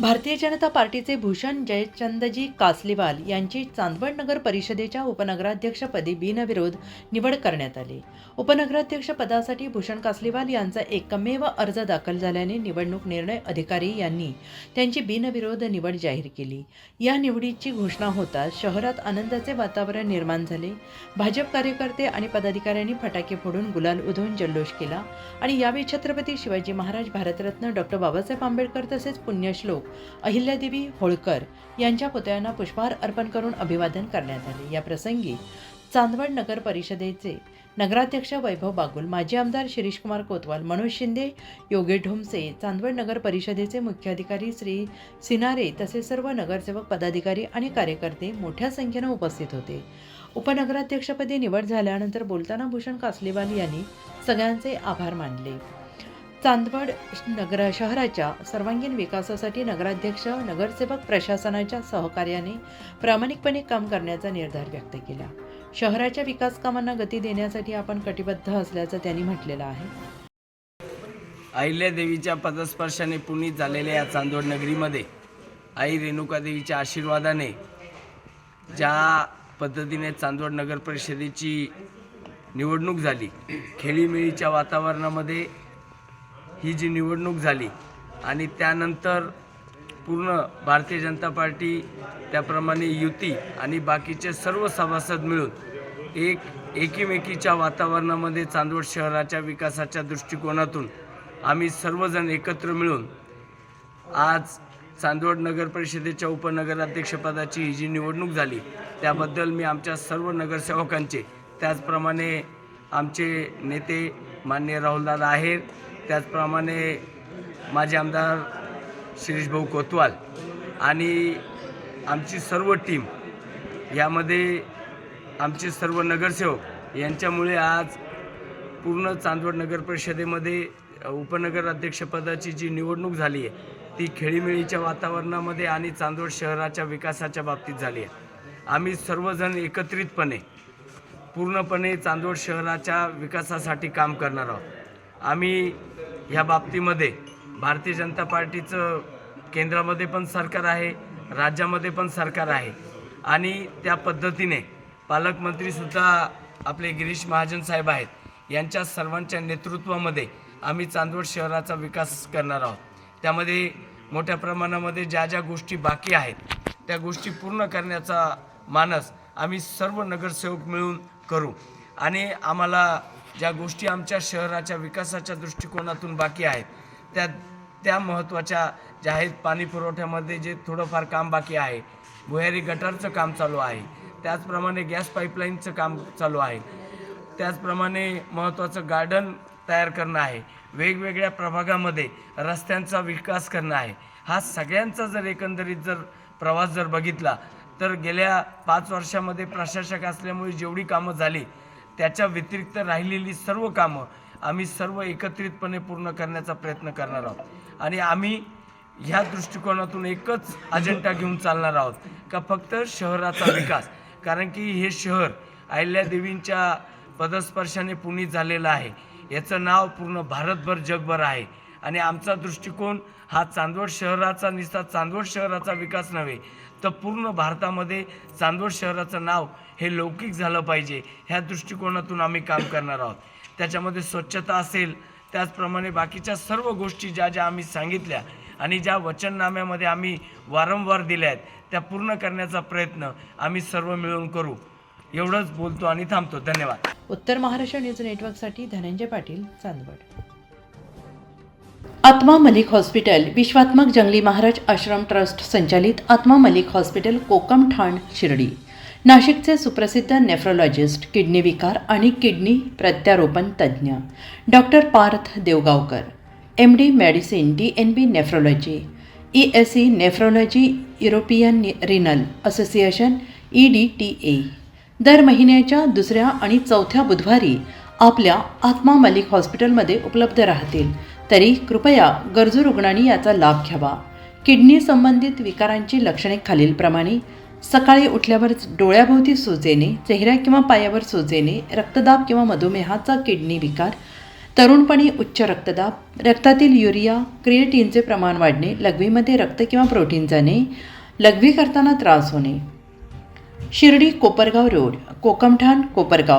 भारतीय जनता पार्टीचे भूषण जयचंदजी कासलीवाल यांची चांदवड नगर परिषदेच्या उपनगराध्यक्षपदी बिनविरोध निवड करण्यात आली. उपनगराध्यक्षपदासाठी भूषण कासलीवाल यांचा एकमेव अर्ज दाखल झाल्याने निवडणूक निर्णय अधिकारी यांनी त्यांची बिनविरोध निवड जाहीर केली. या निवडीची घोषणा होताच शहरात आनंदाचे वातावरण निर्माण झाले. भाजप कार्यकर्ते आणि पदाधिकाऱ्यांनी फटाके फोडून गुलाल उधळून जल्लोष केला आणि यावेळी छत्रपती शिवाजी महाराज, भारतरत्न डॉ. बाबासाहेब आंबेडकर तसेच पुण्यश्लोक अहिल्यादेवी होळकर यांच्या पुतळ्यांना पुष्पहार अर्पण करून अभिवादन करण्यात आले. या प्रसंगी चांदवड नगर परिषदेचे नगराध्यक्ष वैभव बागुल, माजी आमदार शिरीषकुमार कोतवाल, मनोज शिंदे, योगेश ढोमसे, चांदवड नगर परिषदेचे मुख्याधिकारी श्री सिनारे तसेच सर्व नगरसेवक, पदाधिकारी आणि कार्यकर्ते मोठ्या संख्येने उपस्थित होते. उपनगराध्यक्षपदी निवड झाल्यानंतर बोलताना भूषण कासलीवाल यांनी सगळ्यांचे आभार मानले. चांदवड शहराच्या सर्वांगीण विकासासाठी नगराध्यक्ष, नगरसेवक प्रशासनाच्या सहकार्याने प्रामाणिकपणे काम करण्याचा निर्धार व्यक्त केला. शहराच्या विकास कामांना गती देण्यासाठी आपण कटिबद्ध असल्याचं त्यांनी म्हटलेलं आहे. अहिल्यादेवीच्या पदस्पर्शाने पुनीत झालेल्या या चांदवड नगरीमध्ये आई रेणुकादेवीच्या आशीर्वादाने ज्या पद्धतीने चांदवड नगर परिषदेची निवडणूक झाली, खेळीमेळीच्या वातावरणामध्ये ही जी निवडणूक झाली आणि त्यानंतर पूर्ण भारतीय जनता पार्टी, त्याप्रमाणे युती आणि बाकीचे सर्व सभासद मिळून एकीमेकीच्या वातावरणामध्ये चांदवड शहराच्या विकासाच्या दृष्टिकोनातून आम्ही सर्वजण एकत्र मिळून आज चांदवड नगर परिषदेच्या उपनगराध्यक्षपदाची ही जी निवडणूक झाली त्याबद्दल मी आमच्या सर्व नगरसेवकांचे, त्याचप्रमाणे आमचे नेते माननीय राहुलदादा आहेर, त्याचप्रमाणे माजी आमदार शिरीषभाऊ कोतवाल आणि आमची सर्व टीम, यामध्ये आमचे सर्व नगरसेवक यांच्यामुळे आज पूर्ण चांदवड नगर परिषदेमध्ये उपनगराध्यक्षपदाची जी निवडणूक झाली आहे ती खेळीमेळीच्या वातावरणामध्ये आणि चांदवड शहराच्या विकासाच्या बाबतीत झाली आहे. आम्ही सर्वजण एकत्रितपणे पूर्णपणे चांदवड शहराच्या विकासासाठी काम करणार आहोत. आम्ही ह्या बाबतीमध्ये भारतीय जनता पार्टीचं केंद्रामध्ये पण सरकार आहे, राज्यामध्ये पण सरकार आहे आणि त्या पद्धतीने पालकमंत्रीसुद्धा आपले गिरीश महाजन साहेब आहेत. यांच्या सर्वांच्या नेतृत्वामध्ये आम्ही चांदवड शहराचा विकास करणार आहोत. त्यामध्ये मोठ्या प्रमाणामध्ये ज्या ज्या गोष्टी बाकी आहेत त्या गोष्टी पूर्ण करण्याचा मानस आम्ही सर्व नगरसेवक मिळून करू आणि आम्हाला ज्या गोष्टी आमच्या शहराच्या विकासाच्या दृष्टिकोनातून बाकी आहेत त्या महत्त्वाच्या ज्या आहेत, पाणी पुरवठ्यामध्ये जे थोडंफार काम बाकी आहे, भुयारी गटारचं काम चालू आहे, त्याचप्रमाणे गॅस पाईपलाईनचं काम चालू आहे, त्याचप्रमाणे महत्त्वाचं गार्डन तयार करणं आहे, वेगवेगळ्या प्रभागामध्ये रस्त्यांचा विकास करणं आहे. हा सगळ्यांचा जर एकंदरीत प्रवास बघितला तर गेल्या 5 वर्षामध्ये प्रशासक असल्यामुळे जेवढी कामं झाली त्याच्या व्यतिरिक्त राहिलेली सर्व कामं आम्ही सर्व एकत्रितपणे पूर्ण करण्याचा प्रयत्न करणार आहोत आणि आम्ही ह्या दृष्टिकोनातून एकच अजेंडा घेऊन चालणार आहोत का फक्त शहराचा विकास. कारण की हे शहर अहिल्यादेवींच्या पदस्पर्शाने पुनीत झालेलं आहे. याचं नाव पूर्ण भारतभर, जगभर आहे आणि आमचा दृष्टिकोन हा चांदवड शहराचा नुसता चांदवड शहराचा विकास नव्हे तर पूर्ण भारतामध्ये चांदवड शहराचं नाव हे लौकिक झालं पाहिजे, ह्या दृष्टिकोनातून आम्ही काम करणार आहोत. त्याच्यामध्ये स्वच्छता असेल, त्याचप्रमाणे बाकीच्या सर्व गोष्टी ज्या ज्या आम्ही सांगितल्या आणि ज्या वचननाम्यामध्ये आम्ही वारंवार दिल्या आहेत त्या पूर्ण करण्याचा प्रयत्न आम्ही सर्व मिळून करू. एवढंच बोलतो आणि थांबतो. धन्यवाद. उत्तर महाराष्ट्र न्यूज नेटवर्कसाठी धनंजय पाटील, चांदवड. आत्मा मलिक हॉस्पिटल, विश्वात्मक जंगली महाराज आश्रम ट्रस्ट संचालित आत्मा मलिक हॉस्पिटल, कोकम ठाण, शिर्डी. नाशिकचे सुप्रसिद्ध नेफ्रोलॉजिस्ट, किडनी विकार आणि किडनी प्रत्यारोपण तज्ज्ञ doctor Parth Devgaonkar, MD medicine, DNB nephrology, ESE nephrology, European renal association EDTA. दर महिन्याच्या 2ऱ्या आणि 4थ्या बुधवारी आपल्या आत्मा मलिक हॉस्पिटलमध्ये उपलब्ध राहतील. तरी कृपया गरजू रुग्णांनी याचा लाभ घ्यावा. किडनी संबंधित विकारांची लक्षणे खालीलप्रमाणे: सकाळी उठल्यावर डोळ्याभोवती सूज येणे, चेहऱ्या किंवा पायावर सूज येणे, रक्तदाब किंवा मधुमेहाचा किडनी विकार, तरुणपणी उच्च रक्तदाब, रक्तातील युरिया क्रिएटिनचे प्रमाण वाढणे, लघवीमध्ये रक्त किंवा प्रोटीन जाणे, लघवी करताना त्रास होणे. शिर्डी कोपरगाव रोड, कोकमठाण कोपरगाव